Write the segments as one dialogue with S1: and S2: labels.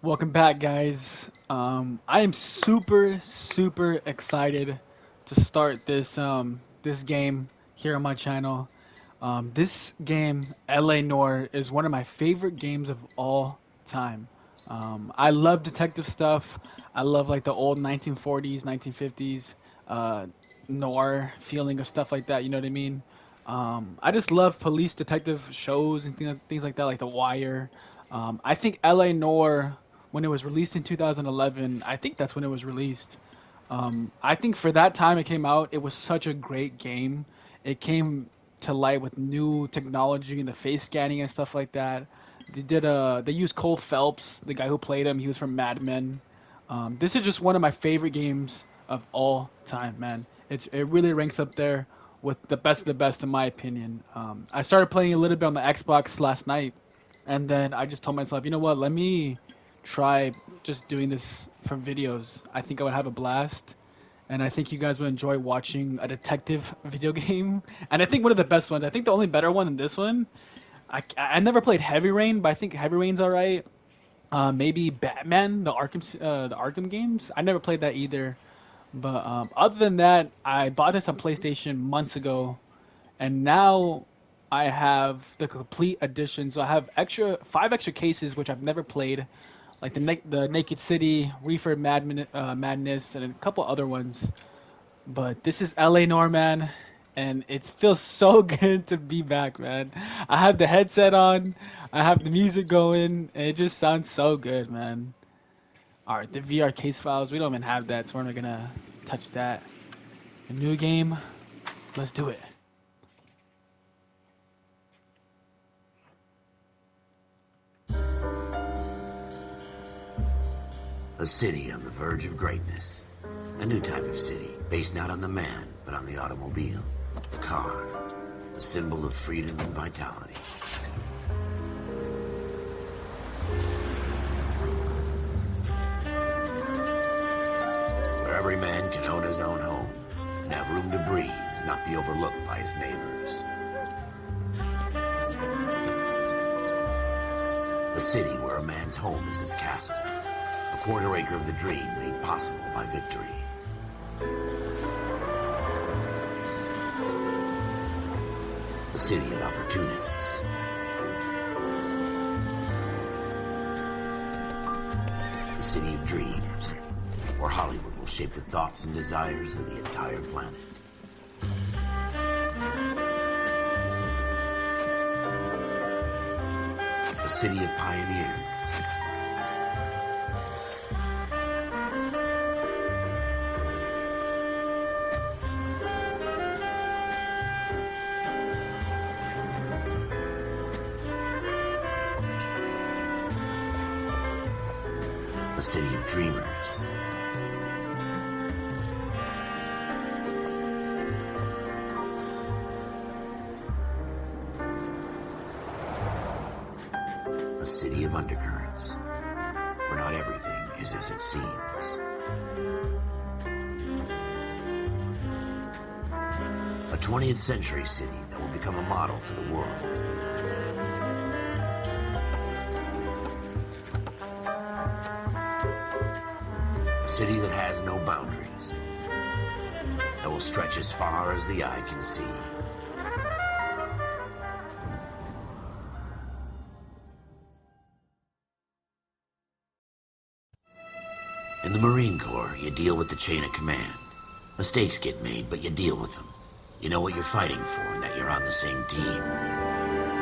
S1: Welcome back, guys. I am super excited to start this game here on my channel. This game, LA Noire, is one of my favorite games of all time. I love detective stuff. I love like the old 1940s, 1950s noir feeling of stuff like that. You know what I mean? I just love police detective shows and things like that, like The Wire. I think LA Noire, when it was released in 2011, I think that's when it was released. I think for that time it came out, it was such a great game. It came to light with new technology and the face scanning and stuff like that. They used Cole Phelps, the guy who played him. He was from Mad Men. This is just one of my favorite games of all time, man. It really ranks up there with the best of the best in my opinion. I started playing a little bit on the Xbox last night, and then I just told myself, you know what? Let me try just doing this for videos. I think I would have a blast, and I think you guys would enjoy watching a detective video game. And I think one of the best ones. I think the only better one than this one. I never played Heavy Rain, but I think Heavy Rain's all right. Maybe Batman, the Arkham games. I never played that either. But other than that, I bought this on PlayStation months ago, and now I have the complete edition. So I have five extra cases which I've never played, like the Naked City, Madness, and a couple other ones. But this is LA Norman, and it feels so good to be back, man. I have the headset on, I have the music going, and it just sounds so good, man. All right, the VR case files, we don't even have that, so we're not gonna touch that. A new game, let's do it.
S2: A city on the verge of greatness. A new type of city, based not on the man, but on the automobile. The car. The symbol of freedom and vitality. Where every man can own his own home, and have room to breathe, and not be overlooked by his neighbors. A city where a man's home is his castle. A quarter acre of the dream made possible by victory. A city of opportunists. A city of dreams, where Hollywood will shape the thoughts and desires of the entire planet. A city of pioneers. A city of dreamers. A city of undercurrents, where not everything is as it seems. A 20th century city that will become a model for the world. A city that has no boundaries, that will stretch as far as the eye can see. In the Marine Corps, you deal with the chain of command. Mistakes get made, but you deal with them. You know what you're fighting for and that you're on the same team.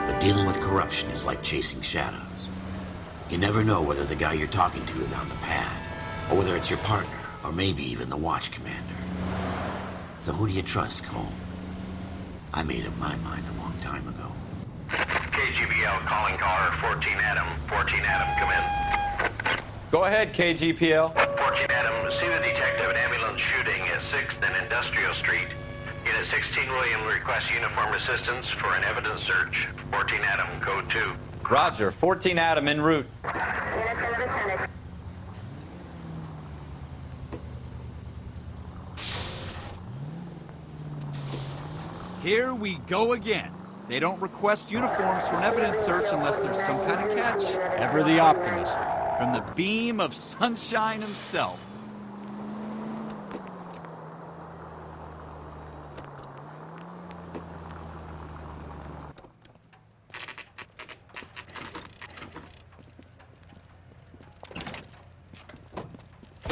S2: But dealing with corruption is like chasing shadows. You never know whether the guy you're talking to is on the pad, or whether it's your partner, or maybe even the watch commander. So who do you trust, Cole? I made up my mind a long time ago.
S3: KGBL calling caller 14 Adam. 14 Adam, come in.
S4: Go ahead, KGPL.
S3: 14 Adam, see the detective at ambulance shooting at 6th and Industrial Street. Unit 16 William requests uniform assistance for an evidence search. 14 Adam, code 2.
S4: Roger, 14 Adam en route.
S5: Here we go again. They don't request uniforms for an evidence search unless there's some kind of catch.
S6: Ever the optimist.
S5: from the beam of sunshine himself.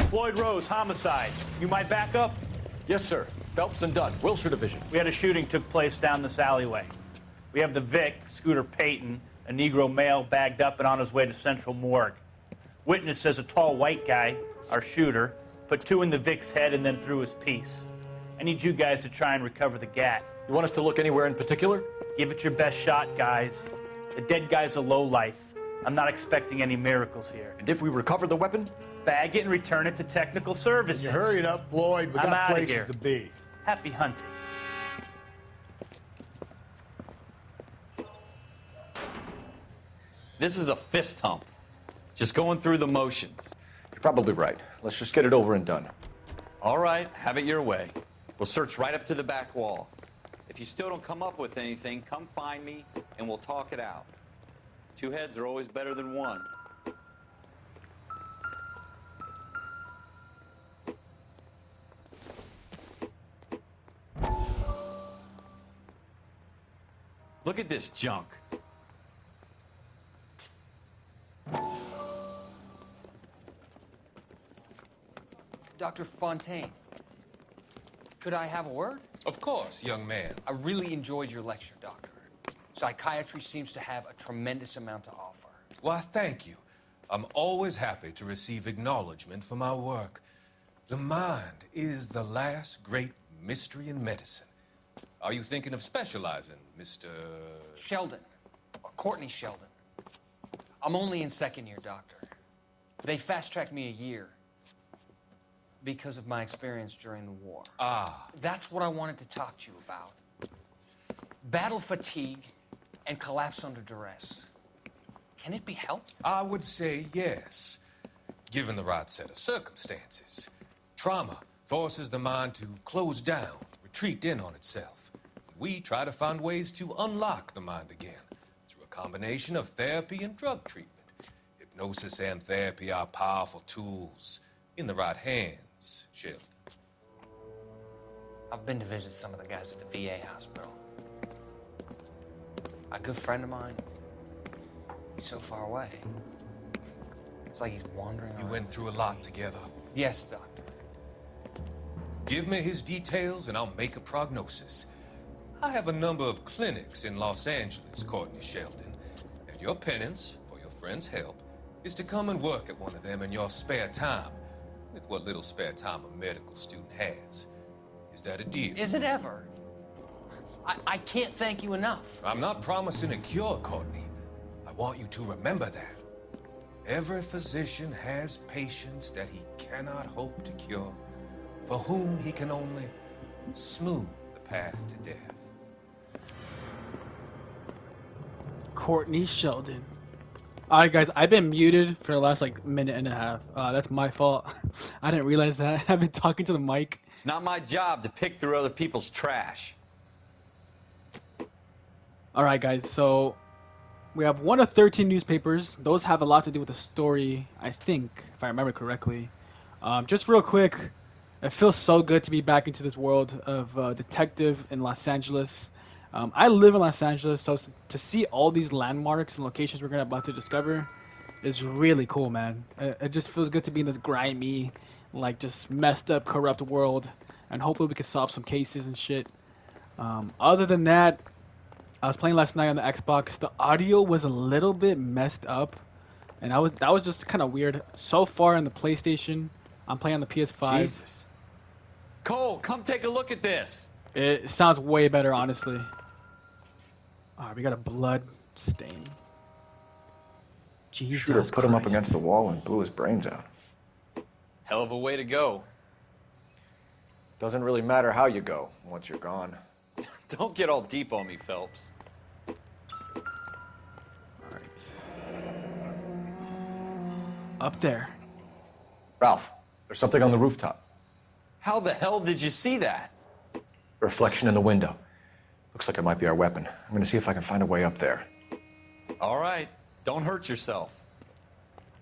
S6: Floyd Rose, homicide. You might back up?
S7: Yes, sir. Phelps and Dunn, Wilshire Division.
S6: We had a shooting took place down this alleyway. We have the Vic, Scooter Payton, a Negro male bagged up and on his way to Central Morgue. Witness says a tall white guy, our shooter, put 2 in the Vic's head and then threw his piece. I need you guys to try and recover the gat.
S7: You want us to look anywhere in particular?
S6: Give it your best shot, guys. The dead guy's a lowlife. I'm not expecting any miracles here.
S7: And if we recover the weapon?
S6: Bag it and return it to technical services.
S8: You hurry it up, Floyd. We
S6: I'm
S8: got
S6: outta
S8: places
S6: here.
S8: to be.
S6: Happy hunting.
S4: This is a fist hump. Just going through the motions.
S7: You're probably right. Let's just get it over and done.
S4: All right, have it your way. We'll search right up to the back wall. If you still don't come up with anything, come find me and we'll talk it out. 2 heads are always better than 1. Look at this junk.
S9: Dr. Fontaine, could I have a word?
S10: Of course, young man.
S9: I really enjoyed your lecture, Doctor. Psychiatry seems to have a tremendous amount to offer.
S10: Why, thank you. I'm always happy to receive acknowledgement for my work. The mind is the last great mystery in medicine. Are you thinking of specializing, Mr.
S9: Sheldon, or Courtney Sheldon. I'm only in 2nd year, Doctor. They fast-tracked me a year because of my experience during the war.
S10: Ah.
S9: That's what I wanted to talk to you about. Battle fatigue and collapse under duress. Can it be helped?
S10: I would say yes, given the right set of circumstances. Trauma forces the mind to close down, retreat in on itself. We try to find ways to unlock the mind again through a combination of therapy and drug treatment. Hypnosis and therapy are powerful tools in the right hands, Sheldon.
S9: I've been to visit some of the guys at the VA hospital. A good friend of mine, he's so far away. It's like he's wandering
S10: You
S9: around.
S10: went through a lot together.
S9: Yes, Doctor.
S10: Give me his details and I'll make a prognosis. I have a number of clinics in Los Angeles, Courtney Sheldon, and your penance, for your friend's help, is to come and work at one of them in your spare time, with what little spare time a medical student has. Is that a deal?
S9: Is it ever? I can't thank you enough.
S10: I'm not promising a cure, Courtney. I want you to remember that. Every physician has patients that he cannot hope to cure, for whom he can only smooth the path to death.
S1: Courtney Sheldon. Alright guys, I've been muted for the last minute and a half. That's my fault. I didn't realize that. I've been talking to the mic.
S4: It's not my job to pick through other people's trash.
S1: Alright guys, so we have 1 of 13 newspapers. Those have a lot to do with the story, I think, if I remember correctly. Just real quick, it feels so good to be back into this world of detective in Los Angeles. I live in Los Angeles, so to see all these landmarks and locations we're about to discover is really cool, man. It just feels good to be in this grimy, just messed up, corrupt world, and hopefully we can solve some cases and shit. Other than that, I was playing last night on the Xbox. The audio was a little bit messed up, and that was just kind of weird. So far on the PlayStation, I'm playing on the PS5.
S4: Jesus. Cole, come take a look at this.
S1: It sounds way better, honestly. Alright, we got a blood stain. Jesus
S7: Shooter put him up
S1: Christ.
S7: against the wall and blew his brains out.
S4: Hell of a way to go.
S7: Doesn't really matter how you go once you're gone.
S4: Don't get all deep on me, Phelps.
S1: Alright. Up there.
S7: Ralph, there's something on the rooftop.
S4: How the hell did you see that?
S7: A reflection in the window. Looks like it might be our weapon. I'm gonna see if I can find a way up there.
S4: All right, don't hurt yourself.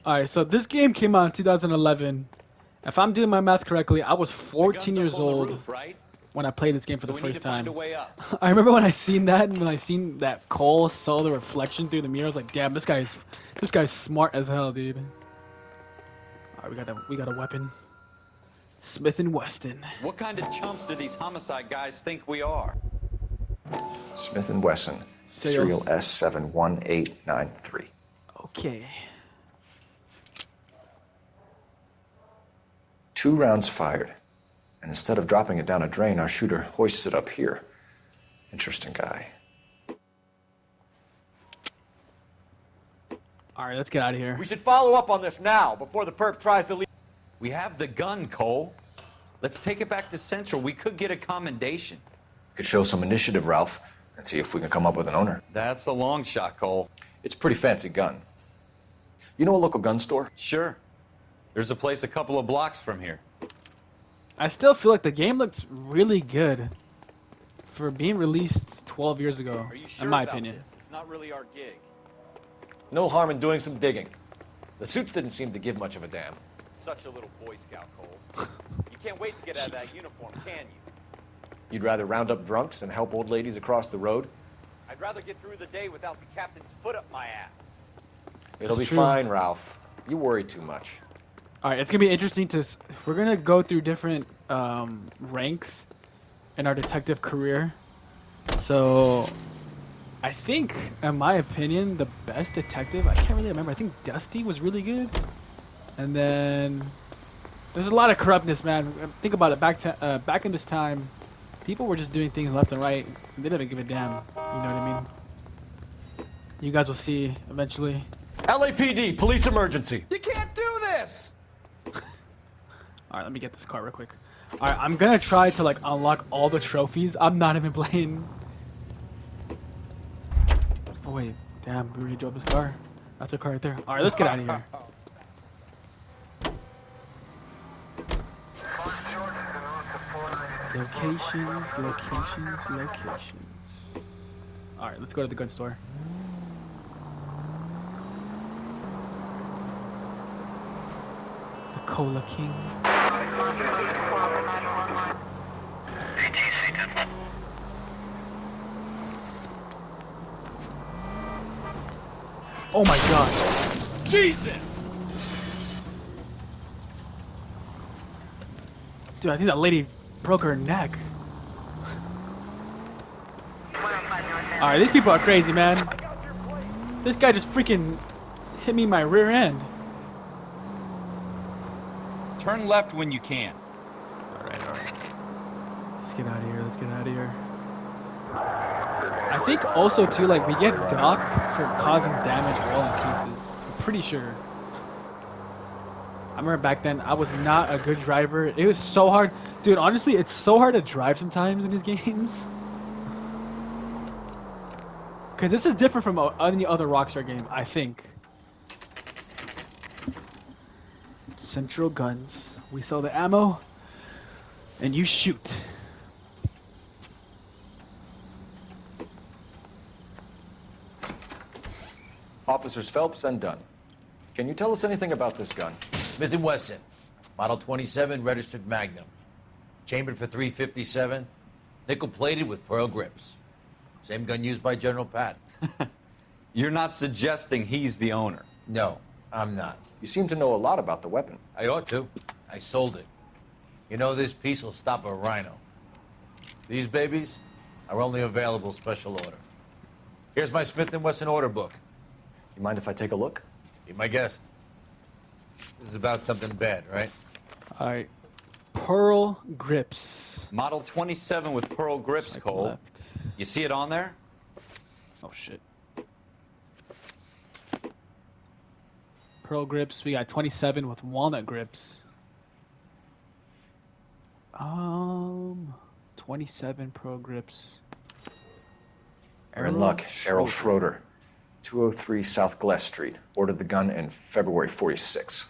S1: All right, so this game came out in 2011. If I'm doing my math correctly, I was
S4: The gun's
S1: 14
S4: up
S1: years
S4: on the
S1: old
S4: roof, right?
S1: when I played this game for
S4: So
S1: the
S4: we need to
S1: first
S4: find a
S1: time.
S4: way up.
S1: I remember when I seen that and when I seen that Cole saw the reflection through the mirror. I was like, damn, this guy's smart as hell, dude. All right, we got a weapon. Smith and Wesson.
S4: What kind of chumps do these homicide guys think we are?
S7: Smith & Wesson,
S1: Serial.
S7: serial S71893.
S1: Okay.
S7: 2 rounds fired. And instead of dropping it down a drain, our shooter hoists it up here. Interesting guy.
S1: All right, let's get out of here.
S8: We should follow up on this now, before the perp tries to leave.
S4: We have the gun, Cole. Let's take it back to Central. We could get a commendation.
S7: Could show some initiative, Ralph, and see if we can come up with an owner.
S4: That's a long shot, Cole.
S7: It's a pretty fancy gun. You know a local gun store?
S4: Sure. There's a place a couple of blocks from here.
S1: I still feel like the game looks really good for being released 12 years ago,
S4: Are you sure
S1: in my
S4: about
S1: opinion.
S4: this? It's not really our gig.
S7: No harm in doing some digging. The suits didn't seem to give much of a damn.
S8: Such a little Boy Scout, Cole. You can't wait to get out of that uniform, can you?
S7: You'd rather round up drunks than help old ladies across the road?
S8: I'd rather get through the day without the captain's foot up my ass.
S7: It'll be
S1: true.
S7: fine, Ralph. You worry too much.
S1: All right, it's gonna be interesting we're gonna go through different ranks in our detective career. So, I think, in my opinion, the best detective, I can't really remember. I think Dusty was really good, and then there's a lot of corruptness, man. Think about it. Back in this time, people were just doing things left and right. They didn't give a damn. You know what I mean? You guys will see eventually.
S8: LAPD, police emergency.
S5: You can't do this!
S1: All right, let me get this car real quick. All right, I'm gonna try to like unlock all the trophies. I'm not even playing. Oh wait, damn, we already drove this car. That's a car right there. All right, let's get out of here. Locations. All right, let's go to the gun store. The Cola King. Oh my god.
S8: Jesus!
S1: Dude, I think that lady broke her neck. Alright, these people are crazy, man. This guy just freaking hit me in my rear end.
S5: Turn left when you can.
S1: Alright. Let's get out of here. I think also too, like, we get docked for causing damage while in cases. I'm pretty sure. I remember back then, I was not a good driver. It was so hard. Dude, honestly, it's so hard to drive sometimes in these games. Because this is different from any other Rockstar game, I think. Central Guns. We sell the ammo, and you shoot.
S7: Officers Phelps and Dunn. Can you tell us anything about this gun?
S11: Smith & Wesson, Model 27, registered Magnum. Chambered for .357, nickel-plated with pearl grips. Same gun used by General Patton.
S4: You're not suggesting he's the owner.
S11: No, I'm not.
S7: You seem to know a lot about the weapon.
S11: I ought to. I sold it. You know, this piece will stop a rhino. These babies are only available special order. Here's my Smith & Wesson order book.
S7: You mind if I take a look?
S11: Be my guest. This is about something bad, right?
S1: Alright. Pearl grips.
S4: Model 27 with pearl grips,
S1: Swipe
S4: Cole.
S1: left.
S4: You see it on there?
S1: Oh shit. Pearl grips. We got 27 with walnut grips. 27 pearl grips.
S7: You're in luck. Errol Schroeder. 203 South Gless Street. Ordered the gun in February '46.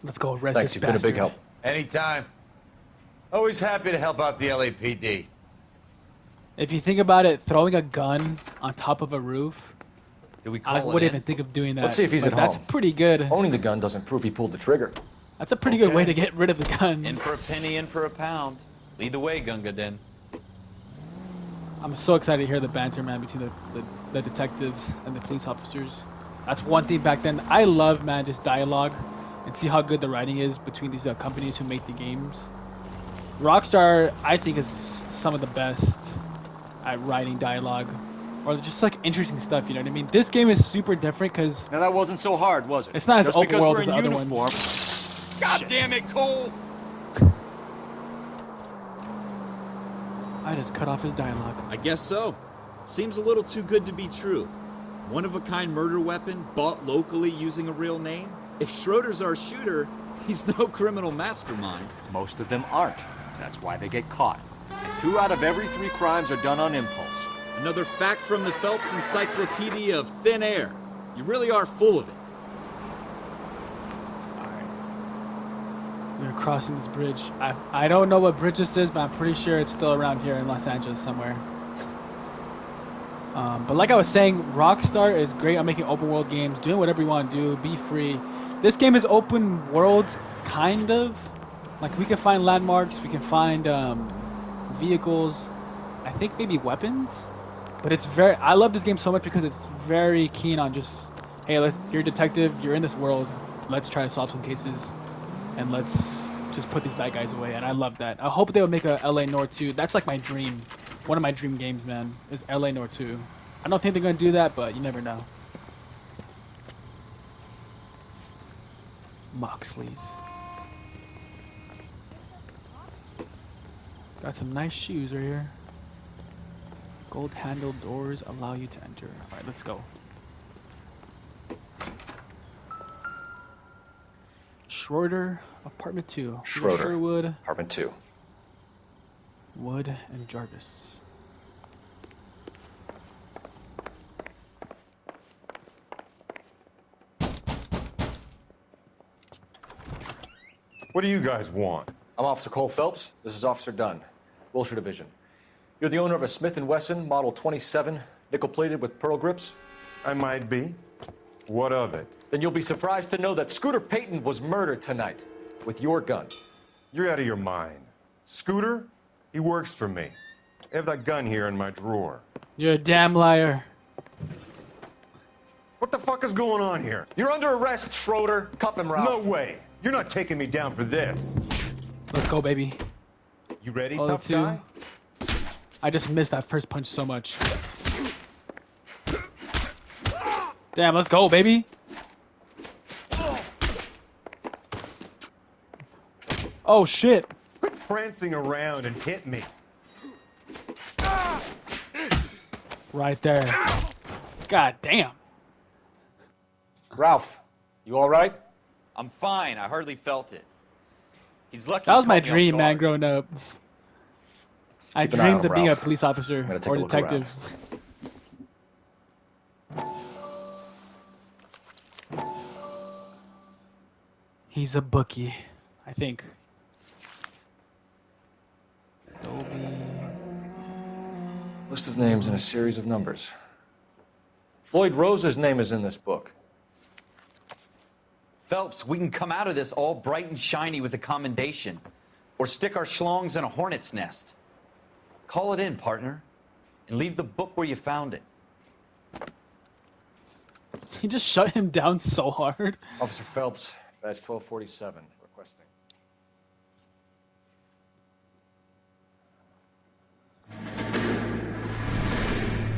S1: Let's go arrest
S7: Thanks,
S1: this
S7: you've been a big
S1: bastard.
S7: help.
S11: Anytime. Always happy to help out the LAPD.
S1: If you think about it, throwing a gun on top of a roof
S4: Do we call
S1: I
S4: it
S1: wouldn't
S4: in?
S1: even think of doing that.
S7: Let's see if he's
S1: but
S7: at
S1: that's
S7: home.
S1: pretty good.
S7: Owning the gun doesn't prove he pulled the trigger.
S1: That's a pretty good way
S4: Okay.
S1: to get rid of the gun.
S4: In for a penny, in for a pound. Lead the way, Gunga Din.
S1: I'm so excited to hear the banter, man, between the detectives and the police officers. That's one thing back then. I love, man, just dialogue and see how good the writing is between these companies who make the games. Rockstar, I think, is some of the best at writing dialogue or just like interesting stuff. You know what I mean? This game is super different because
S12: Now that wasn't so hard, was it?
S1: it's not as
S12: Just
S1: open
S12: because
S1: world
S12: we're
S1: as
S12: in
S1: the other
S12: uniform.
S1: ones.
S5: God damn it, Cole!
S1: I just cut off his dialogue.
S12: I guess so. Seems a little too good to be true. One-of-a-kind murder weapon bought locally using a real name? If Schroeder's our shooter, he's no criminal mastermind.
S13: Most of them aren't. That's why they get caught. And 2 out of every 3 crimes are done on impulse.
S12: Another fact from the Phelps Encyclopedia of Thin Air. You really are full of it.
S1: We're crossing this bridge. I don't know what bridge this is, but I'm pretty sure it's still around here in Los Angeles somewhere. But like I was saying, Rockstar is great at making open world games, doing whatever you want to do, be free. This game is open world, kind of. Like we can find landmarks, we can find vehicles, I think maybe weapons. But it's I love this game so much because it's very keen on just, hey, you're a detective, you're in this world, let's try to solve some cases, and let's just put these bad guys away. And I love that. I hope they would make a LA Noire 2. That's like my dream. One of my dream games, man, is LA Noire 2. I don't think they're gonna do that, but you never know. Moxley's. Got some nice shoes right here. Gold handled doors allow you to enter. Alright, let's go. Schroeder, apartment 2.
S7: Schroeder,
S1: Sherwood,
S7: apartment 2.
S1: Wood, and Jarvis.
S14: What do you guys want?
S7: I'm Officer Cole Phelps. This is Officer Dunn, Wilshire Division. You're the owner of a Smith & Wesson Model 27, nickel-plated with pearl grips?
S14: I might be. What of it?
S7: Then you'll be surprised to know that Scooter Payton was murdered tonight with your gun.
S14: You're out of your mind. Scooter? He works for me. I have that gun here in my drawer.
S1: You're a damn liar.
S14: What the fuck is going on here?
S7: You're under arrest, Schroeder. Cuff him, Ralph.
S14: No way. You're not taking me down for this.
S1: Let's go, baby.
S14: You ready,
S1: All
S14: tough
S1: 2.
S14: guy?
S1: I just missed that first punch so much. Damn, let's go, baby. Oh, shit.
S14: Quit prancing around and hit me.
S1: Right there. God damn.
S7: Ralph, you all right?
S4: I'm fine. I hardly felt it. He's lucky.
S1: That was
S4: he
S1: my
S4: caught me off
S1: dream, man,
S4: guard.
S1: growing up. I
S7: Keep an eye on
S1: dreamed
S7: him,
S1: of being a
S7: Ralph.
S1: police officer
S7: gonna take
S1: or
S7: a look
S1: detective. He's a bookie, I think.
S7: List of names and a series of numbers. Floyd Rose's name is in this book.
S4: Phelps, we can come out of this all bright and shiny with a commendation, or stick our schlongs in a hornet's nest. Call it in, partner, and leave the book where you found it.
S1: He just shut him down so hard.
S7: Officer Phelps, badge 1247, requesting.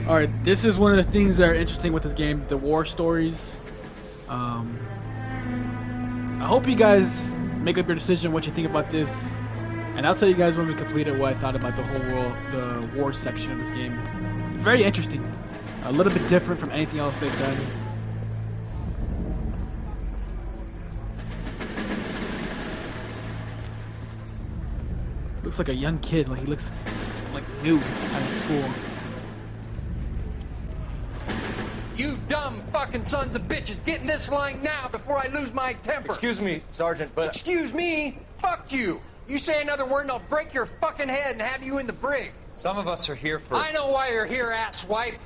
S1: Alright, this is one of the things that are interesting with this game, the war stories. I hope you guys make up your decision what you think about this. And I'll tell you guys when we complete it what I thought about the whole world, the war section of this game. Very interesting. A little bit different from anything else they've done. Looks like a young kid, like he looks like new out of school.
S15: You dumb fucking sons of bitches, get in this line now before I lose my temper.
S7: Excuse me, Sergeant, but...
S15: Excuse me? Fuck you. You say another word and I'll break your fucking head and have you in the brig.
S8: Some of us are here for...
S15: I know why you're here, asswipe.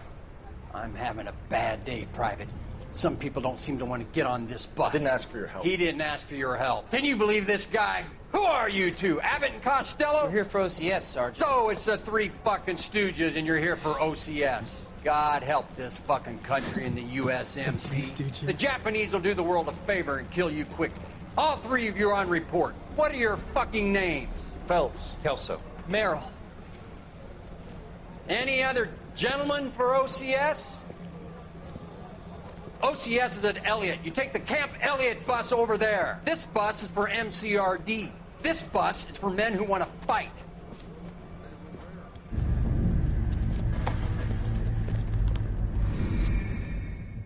S15: I'm having a bad day, Private. Some people don't seem to want to get on this bus.
S7: Didn't ask for your help.
S15: He didn't ask for your help. Can you believe this guy? Who are you two? Abbott and Costello?
S16: We're here for OCS, Sergeant.
S15: So it's the three fucking stooges and you're here for OCS. God help this fucking country and the USMC. The Japanese will do the world a favor and kill you quickly. All three of you are on report. What are your fucking names?
S7: Phelps.
S16: Kelso.
S15: Merrill. Any other gentlemen for OCS? OCS is at Elliott. You take the Camp Elliott bus over there. This bus is for MCRD. This bus is for men who want to fight.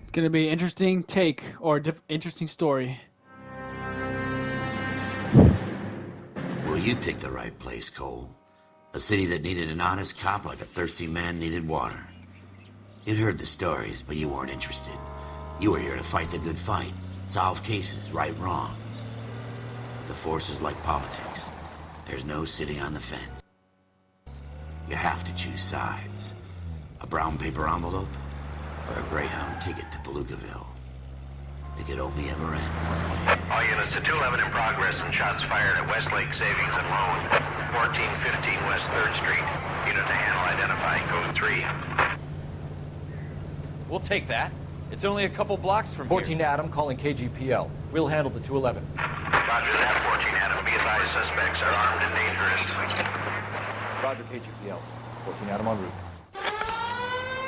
S1: It's gonna be interesting take or interesting story.
S2: Well, you picked the right place, Cole. A city that needed an honest cop like a thirsty man needed water. You'd heard the stories, but you weren't interested. You were here to fight the good fight, solve cases, right wrongs. But the force is like politics. There's no sitting on the fence. You have to choose sides. A brown paper envelope or a Greyhound ticket to Palookaville. It could only ever end one way.
S3: All units to 211 in progress and shots fired at Westlake Savings and Loan, 1415 West 3rd Street. Unit to handle identify, code 3.
S4: We'll take that. It's only a couple blocks from
S7: 14 Adam calling KGPL. We'll handle the 211.
S3: Roger that, 14 Adam. Be advised, suspects are armed and dangerous.
S7: Roger, KGPL. 14 Adam en route.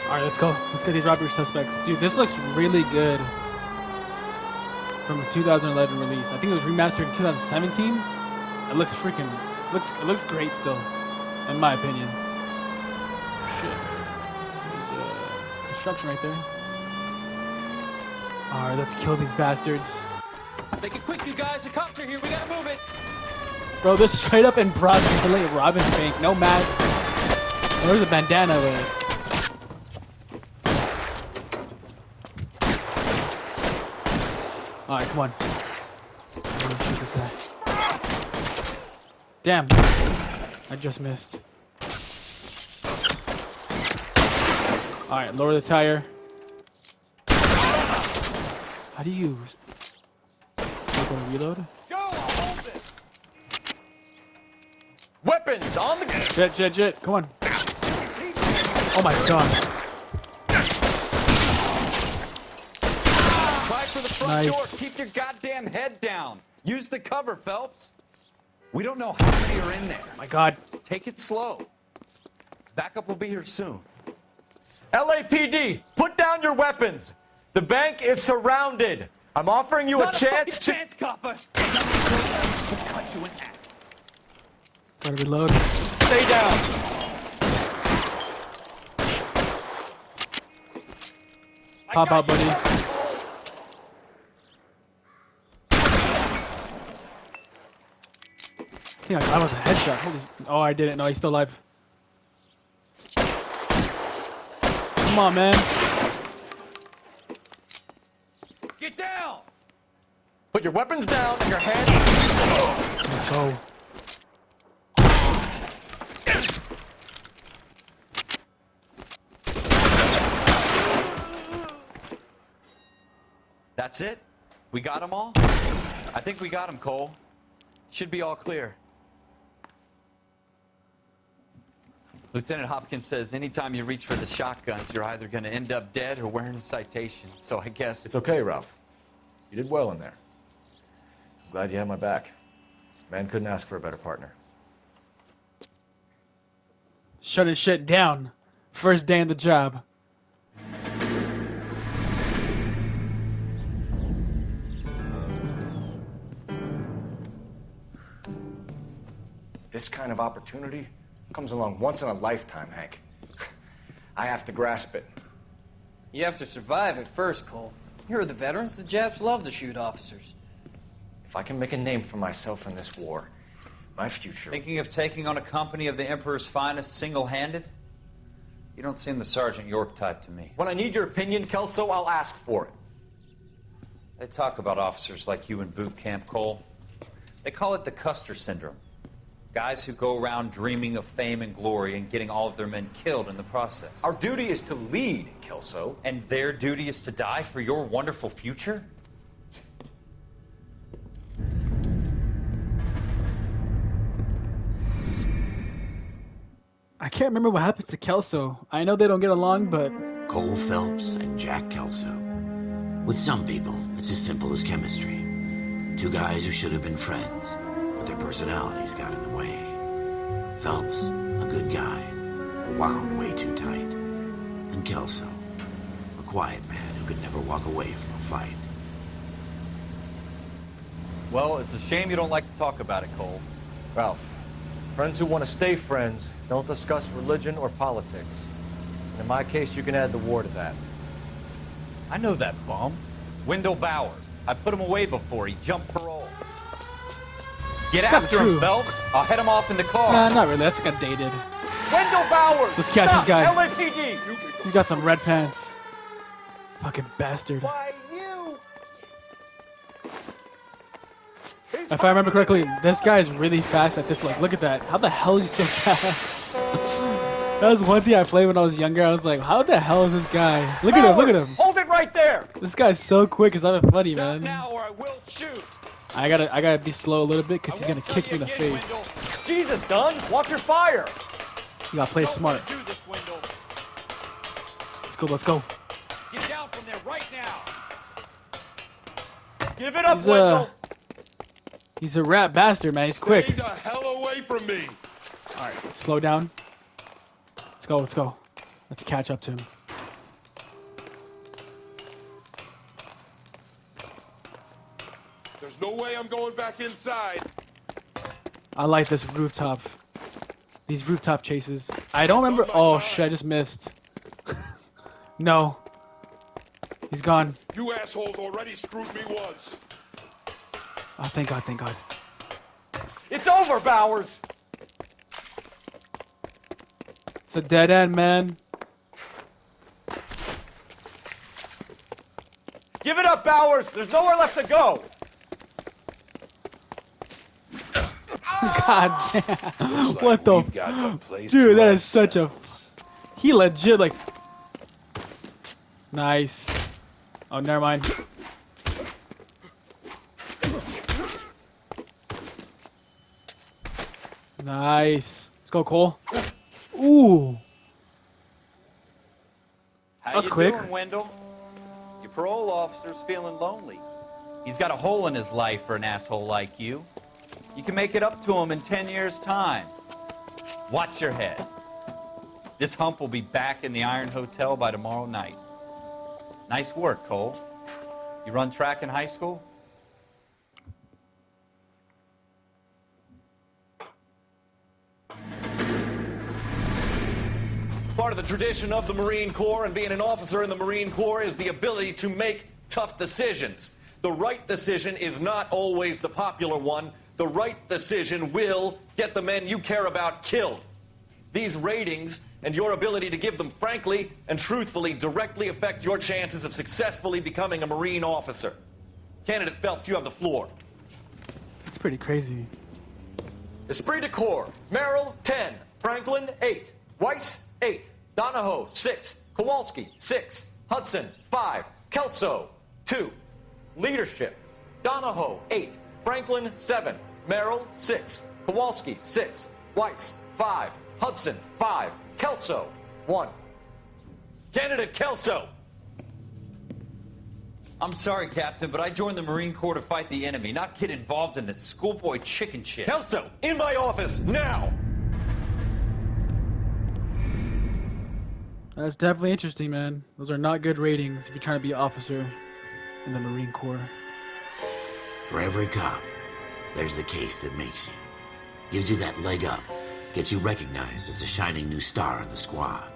S1: Alright, let's go. Let's get these robbery suspects. Dude, this looks really good. From a 2011 release. I think it was remastered in 2017. It looks freaking... It looks great still. In my opinion. Shit. There's construction right there. Alright, let's kill these bastards.
S5: Make it quick, you guys. The cops are here. We gotta move it.
S1: Bro, this straight up in broad daylight Robin's bank. No mask. Oh, there's a bandana with it. Alright, come on. I'm gonna shoot this guy. Damn. I just missed. Alright, lower the tire. How do you... reload?
S5: Go! Hold it!
S7: Weapons on the...
S1: Jet. Come on. Oh my god.
S4: Try for the front
S1: Nice.
S4: door. Keep your goddamn head down. Use the cover, Phelps. We don't know how many are in there.
S1: My god.
S4: Take it slow. Backup will be here soon.
S7: LAPD, put down your weapons. The bank is surrounded. I'm offering you a chance to...
S5: chance, copper! Cut you in half.
S1: Gotta reload.
S7: Stay down.
S1: Pop out, buddy. I think that was a headshot. Holy... Oh, I didn't. No, he's still alive. Come on, man.
S5: Get down!
S7: Put your weapons down and your head...
S1: Let's go.
S4: That's it? We got them all? I think we got them, Cole. Should be all clear. Lieutenant Hopkins says anytime you reach for the shotguns, you're either going to end up dead or wearing a citation. So I guess...
S7: It's okay, Ralph. You did well in there. I'm glad you had my back. Man couldn't ask for a better partner.
S1: Shut his shit down. First day on the job.
S7: This kind of opportunity comes along once in a lifetime, Hank. I have to grasp it.
S16: You have to survive at first, Cole. Here are the veterans. The Japs love to shoot officers.
S7: If I can make a name for myself in this war, my future...
S17: Thinking of taking on a company of the Emperor's finest single-handed? You don't seem the Sergeant York type to me.
S7: When I need your opinion, Kelso, I'll ask for it.
S17: They talk about officers like you in boot camp, Cole. They call it the Custer syndrome. Guys who go around dreaming of fame and glory and getting all of their men killed in the process.
S7: Our duty is to lead, Kelso.
S17: And their duty is to die for your wonderful future?
S1: I can't remember what happens to Kelso. I know they don't get along, but...
S2: Cole Phelps and Jack Kelso. With some people, it's as simple as chemistry. Two guys who should have been friends, but their personalities got in the way. Phelps, a good guy, wound way too tight. And Kelso, a quiet man who could never walk away from a fight.
S4: Well, it's a shame you don't like to talk about it, Cole.
S7: Ralph, friends who want to stay friends don't discuss religion or politics. And in my case, you can add the war to that.
S4: I know that bum. Wendell Bowers. I put him away before. He jumped parole. Get after him, Phelps. I'll head him off in the car.
S1: Nah, not really. That's got dated.
S6: Wendell Bowers!
S1: Let's catch
S6: Stop!
S1: this guy.
S6: LAPD!
S1: You got some red pants. Fucking bastard.
S6: Why, you?
S1: If I remember correctly, this guy is really fast at this. Like, look at that. How the hell is he so fast? That was one thing I played when I was younger. I was like, how the hell is this guy? Look at him, look at him.
S6: Hold it right there.
S1: This guy's so quick. It's not even funny,
S5: Stop
S1: man.
S5: now or I will shoot.
S1: I gotta be slow a little bit because he's gonna kick me in the face.
S5: Wendell.
S6: Jesus, Dunn, watch your fire.
S1: You gotta play smart.
S5: Do this, Wendell.
S1: Let's go, let's go.
S5: Get down from there right now.
S6: Give it up, Wendell.
S1: He's a rat bastard, man. He's quick.
S14: Stay the hell away from me.
S1: All right, slow down. Let's go, let's go. Let's catch up to him.
S14: There's no way I'm going back inside.
S1: I like this rooftop. These rooftop chases. I don't remember. Oh shit! I just missed. No. He's gone.
S14: You assholes already screwed me once.
S1: Oh, thank God! Thank God.
S6: It's over, Bowers.
S1: It's a dead end, man.
S6: Give it up, Bowers. There's nowhere left to go.
S1: God damn. What the dude, that is such a he legit like nice. Oh, never mind. Nice. Let's go, Cole. Ooh.
S4: How
S1: That's
S4: you
S1: quick.
S4: doing, Wendell? Your parole officer's feeling lonely. He's got a hole in his life for an asshole like you. You can make it up to him in 10 years' time. Watch your head. This hump will be back in the Iron Hotel by tomorrow night. Nice work, Cole. You run track in high school?
S18: Part of the tradition of the Marine Corps and being an officer in the Marine Corps is the ability to make tough decisions. The right decision is not always the popular one. The right decision will get the men you care about killed. These ratings and your ability to give them frankly and truthfully directly affect your chances of successfully becoming a Marine officer. Candidate Phelps, you have the floor.
S1: It's pretty crazy.
S18: Esprit de Corps, Merrill, 10. Franklin, 8. Weiss, 8. Donahoe, 6. Kowalski, 6. Hudson, 5. Kelso, 2. Leadership, Donahoe, 8. Franklin, 7. Merrill, 6. Kowalski, 6. Weiss, 5. Hudson, 5. Kelso, 1. Candidate Kelso!
S17: I'm sorry, Captain, but I joined the Marine Corps to fight the enemy, not get involved in this schoolboy chicken shit.
S18: Kelso, in my office, now!
S1: That's definitely interesting, man. Those are not good ratings if you're trying to be an officer in the Marine Corps.
S2: For every cop, there's the case that makes you. Gives you that leg up. Gets you recognized as the shining new star in the squad.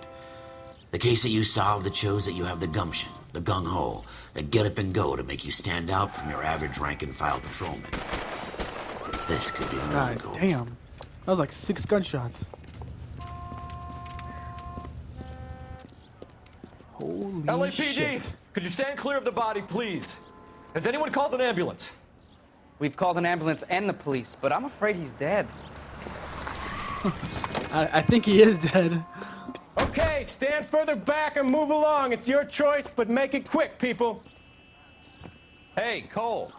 S2: The case that you solve that shows that you have the gumption, the gung-ho, the get up and go to make you stand out from your average rank-and-file patrolman. This could be the
S1: God
S2: one goal.
S1: damn. That was like 6 gunshots. Holy
S18: LAPD,
S1: shit.
S18: could you stand clear of the body, please? Has anyone called an ambulance?
S19: We've called an ambulance and the police, but I'm afraid he's dead.
S1: I think he is dead.
S19: Okay, stand further back and move along. It's your choice, but make it quick, people.
S4: Hey, Cole.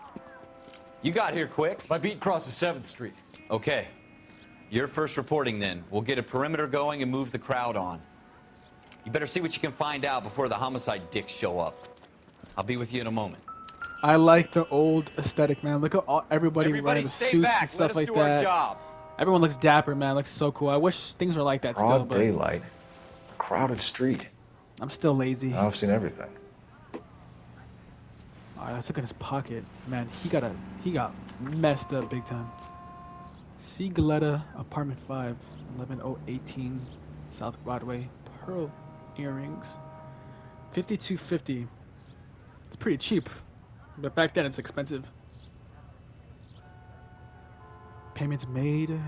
S4: You got here quick.
S11: My beat crosses 7th Street.
S4: Okay. You're first reporting then. We'll get a perimeter going and move the crowd on. You better see what you can find out before the homicide dicks show up. I'll be with you in a moment.
S1: I like the old aesthetic, man. Look at everybody wearing the
S4: stay
S1: suits
S4: back.
S1: and stuff
S4: Let us
S1: like
S4: do
S1: that.
S4: our job.
S1: Everyone looks dapper, man. Looks so cool. I wish things were like that still,
S7: Broad
S1: but
S7: daylight, a crowded street.
S1: I'm still lazy.
S7: I've seen everything.
S1: All right, let's look at his pocket. Man, he got messed up big time. C. Galetta, apartment 5, 11018 South Broadway. Pearl earrings, $52.50. It's pretty cheap, but back then it's expensive. Payments made.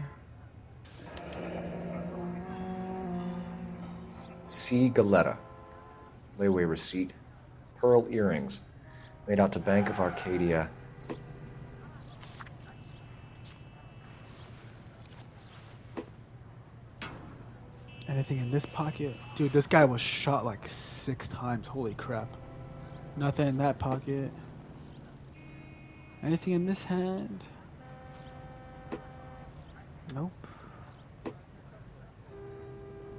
S7: C. Galetta, layaway receipt, pearl earrings, made out to Bank of Arcadia.
S1: Anything in this pocket? Dude, this guy was shot like 6 times. Holy crap. Nothing in that pocket. Anything in this hand? Nope.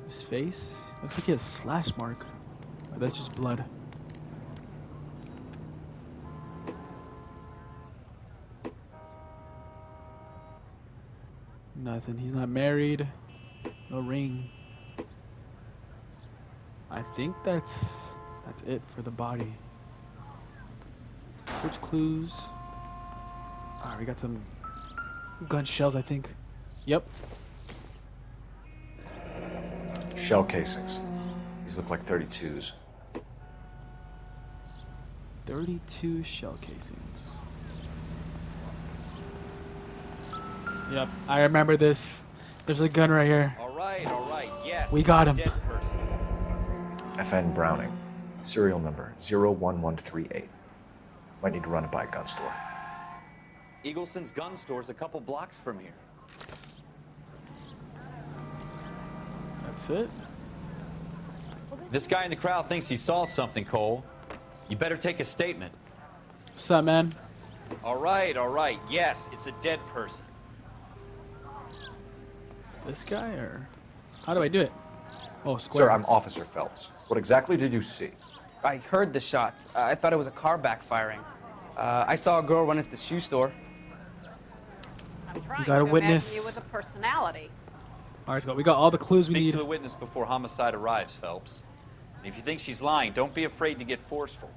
S1: His face? Looks like he has a slash mark. Oh, that's just blood. Nothing. He's not married. No ring. I think that's it for the body. Which clues? Alright, we got some gun shells, I think. Yep.
S7: Shell casings. These look like 32s.
S1: 32 shell casings. Yep, I remember this. There's a gun right here.
S4: All right, yes.
S1: We got him.
S4: Dead person.
S7: FN Browning. Serial number 01138. Might need to run it by a gun store.
S4: Eagleson's gun store's a couple blocks from here.
S1: That's it.
S4: This guy in the crowd thinks he saw something, Cole. You better take a statement.
S1: What's up, man?
S4: All right. Yes, it's a dead person.
S1: This guy, or how do I do it? Oh, square.
S7: Sir, I'm Officer Phelps. What exactly did you see?
S20: I heard the shots. I thought it was a car backfiring. I saw a girl run into the shoe store.
S21: I'm trying
S1: We got a
S21: to
S1: witness.
S21: imagine you with a personality.
S1: All right, let's go. We got all the clues we
S4: Speak
S1: need.
S4: to the witness before homicide arrives, Phelps. And if you think she's lying, don't be afraid to get forceful.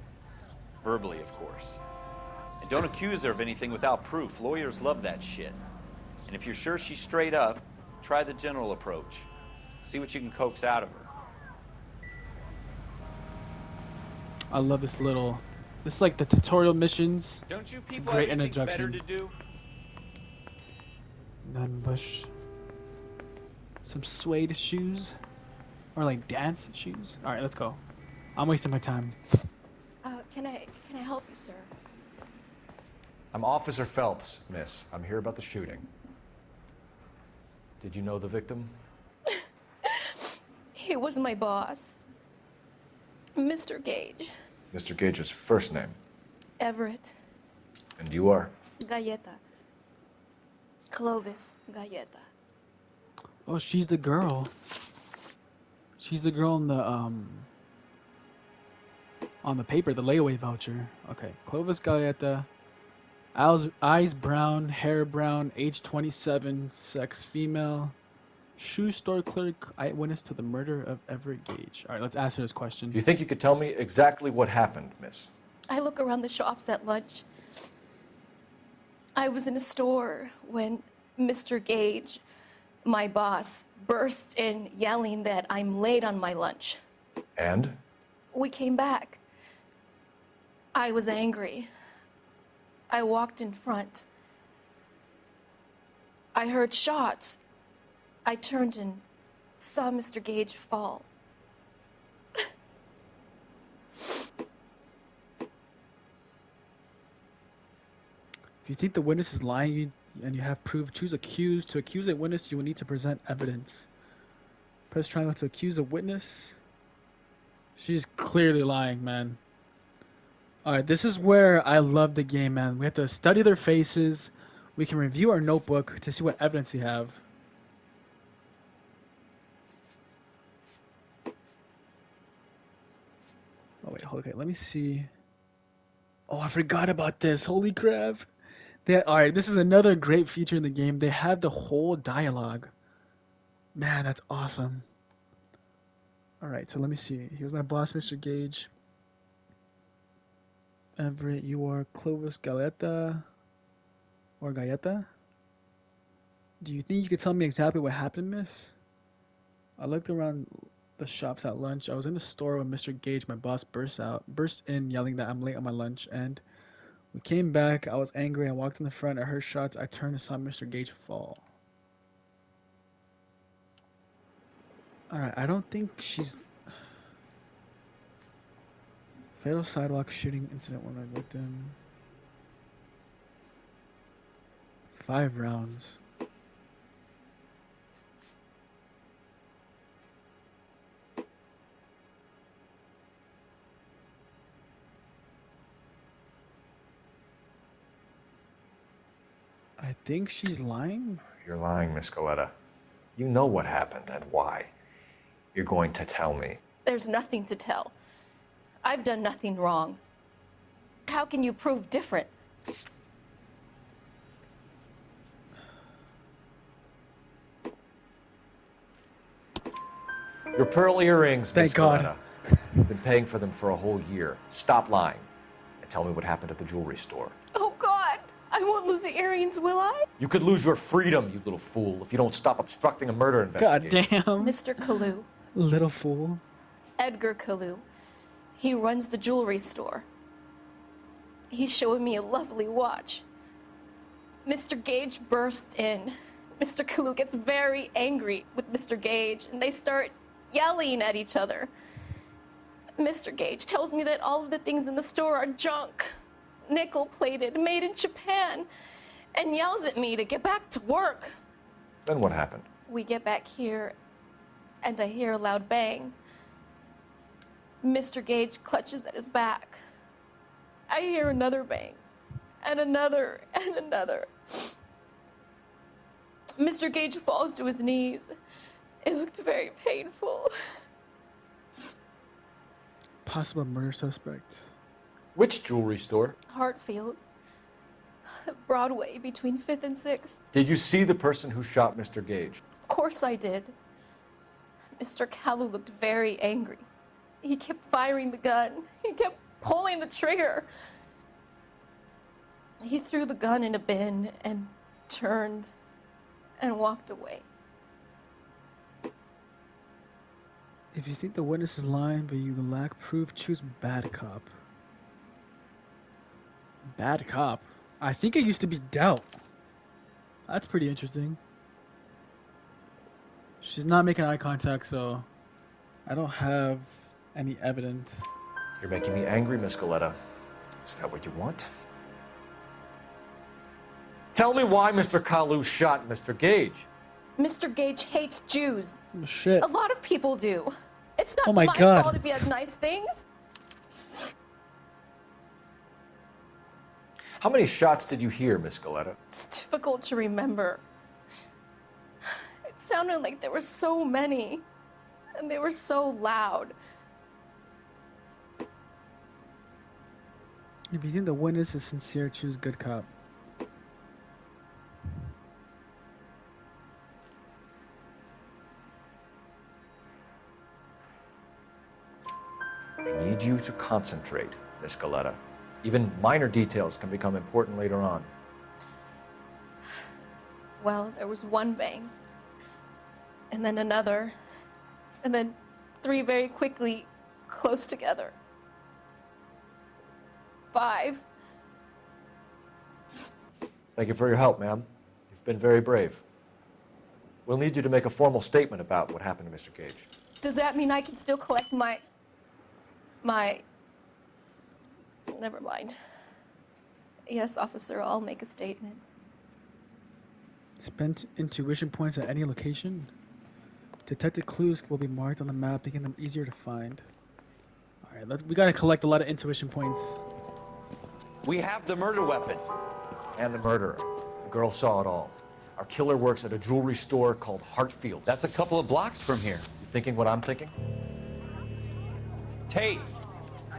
S4: Verbally, of course. And don't accuse her of anything without proof. Lawyers love that shit. And if you're sure she's straight up, try the general approach. See what you can coax out of her.
S1: I love this little. This is like the tutorial missions.
S4: Don't you
S1: It's a
S4: people
S1: great
S4: have anything
S1: introduction.
S4: better to do?
S1: None bush. Some suede shoes, or like dance shoes. All right, let's go. I'm wasting my time.
S22: Can I help you, sir?
S7: I'm Officer Phelps, miss. I'm here about the shooting. Did you know the victim?
S22: He was my boss, Mr. Gage.
S7: Mr. Gage's first name.
S22: Everett.
S7: And you are?
S22: Galleta. Clovis Galleta.
S1: Oh, she's the girl. She's the girl on the paper, the layaway voucher. Okay, Clovis Galleta. Eyes brown, hair brown, age 27, sex female. Shoe store clerk, eyewitness to the murder of Everett Gage. All right, let's answer this question.
S7: Do you think you could tell me exactly what happened, miss?
S22: I look around the shops at lunch. I was in a store when Mr. Gage, my boss, bursts in yelling that I'm late on my lunch.
S7: And?
S22: We came back. I was angry. I walked in front. I heard shots. I turned and saw Mr. Gage fall.
S1: If you think the witness is lying, and you have proof. Choose accused. To accuse a witness, you will need to present evidence. Press triangle to accuse a witness. She's clearly lying, man. Alright, this is where I love the game, man. We have to study their faces. We can review our notebook to see what evidence we have. Oh wait, okay, let me see. Oh, I forgot about this. Holy crap. Alright, this is another great feature in the game. They have the whole dialogue. Man, that's awesome. Alright, so let me see. Here's my boss, Mr. Gage. Everett, you are Clovis Galletta. Or Galletta? Do you think you could tell me exactly what happened, miss? I looked around the shops at lunch. I was in the store when Mr. Gage, my boss, burst in yelling that I'm late on my lunch, and we came back. I was angry. I walked in the front. I heard shots. I turned and saw Mr. Gage fall. Alright, I don't think she's... Fatal sidewalk shooting incident when I looked in. 5 rounds. I think she's lying.
S7: You're lying, Miss Coletta. You know what happened and why. You're going to tell me.
S22: There's nothing to tell. I've done nothing wrong. How can you prove different?
S7: Your pearl earrings,
S1: Thank
S7: Miss
S1: God.
S7: Coletta. You've been paying for them for a whole year. Stop lying and tell me what happened at the jewelry store.
S22: Oh, God. I won't lose the earrings, will I?
S7: You could lose your freedom, you little fool, if you don't stop obstructing a murder investigation.
S1: God damn.
S22: Mr. Kalu.
S1: Little fool.
S22: Edgar Kalu. He runs the jewelry store. He's showing me a lovely watch. Mr. Gage bursts in. Mr. Kalu gets very angry with Mr. Gage, and they start yelling at each other. Mr. Gage tells me that all of the things in the store are junk, nickel-plated, made in Japan, and yells at me to get back to work.
S7: Then what happened?
S22: We get back here, and I hear a loud bang. Mr. Gage clutches at his back. I hear another bang, and another, and another. Mr. Gage falls to his knees. It looked very painful.
S1: Possible murder suspect.
S7: Which jewelry store?
S22: Hartfield's. Broadway, between 5th and 6th.
S7: Did you see the person who shot Mr. Gage?
S22: Of course I did. Mr. Kalu looked very angry. He kept firing the gun. He kept pulling the trigger. He threw the gun in a bin and turned and walked away.
S1: If you think the witness is lying but you lack proof, choose bad cop. Bad cop? I think it used to be doubt. That's pretty interesting. She's not making eye contact, so I don't have any evidence.
S7: You're making me angry, Miss Coletta. Is that what you want? Tell me why Mr. Kalu shot Mr. Gage.
S22: Mr. Gage hates Jews.
S1: Oh, shit.
S22: A lot of people do. It's not
S1: Oh my
S22: my
S1: God.
S22: fault if he has nice things.
S7: How many shots did you hear, Miss Coletta?
S22: It's difficult to remember. It sounded like there were so many, and they were so loud.
S1: If you think the witness is sincere, choose good cop.
S7: I need you to concentrate, Miss Coletta. Even minor details can become important later on.
S22: Well, there was one bang, and then another, and then 3 very quickly, close together. 5.
S7: Thank you for your help, ma'am. You've been very brave. We'll need you to make a formal statement about what happened to Mr. Gage.
S22: Does that mean I can still collect my... Never mind. Yes, officer, I'll make a statement.
S1: Spend intuition points at any location. Detected clues will be marked on the map, making them easier to find. Alright, we gotta collect a lot of intuition points.
S4: We have the murder weapon.
S7: And the murderer. The girl saw it all. Our killer works at a jewelry store called Hartfield's.
S4: That's a couple of blocks from here.
S7: You thinking what I'm thinking?
S4: Tate,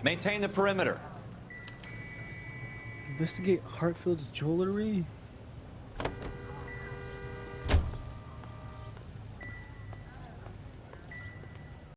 S4: maintain the perimeter.
S1: Investigate Hartfield's jewelry.